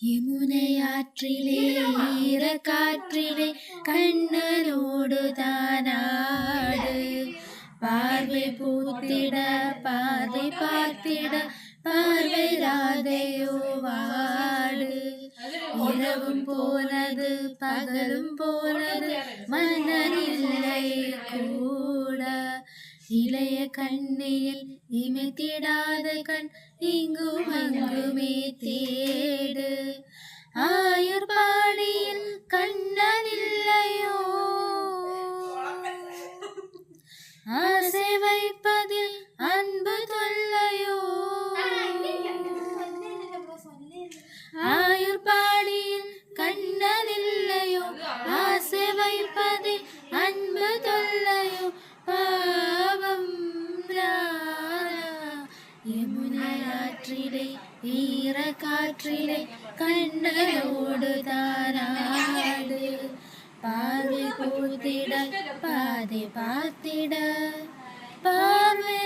யமுனையாற்றிலே ஈரக்காற்றிலே கண்ணனோடு தானாடு. பார்வை பூத்திட பார்வை பார்த்திட பார்வை ராதையோ வாடு. இரவும் போனது பகலும் போனது மனநில்லை கூட. இளைய கண்ணியில் இமைத்திடாத கண் இங்கும் அங்குமே தேடு. ஆயர் பாடியில் கண்ணனில்லையோ ஆசை வைப்பதில் அன்பு தொல்லையோ. ஆயர் பாடியில் கண்ணனில்லையோ ஆசை வைப்பதில் அன்பு தொல்லையோ. பாவம் யமுனையாற்றிலே ஈரக்காற்றிலே கண்ணனோடு தானாடு. பார்வை பூத்திட பாதை பார்த்திட பார்வை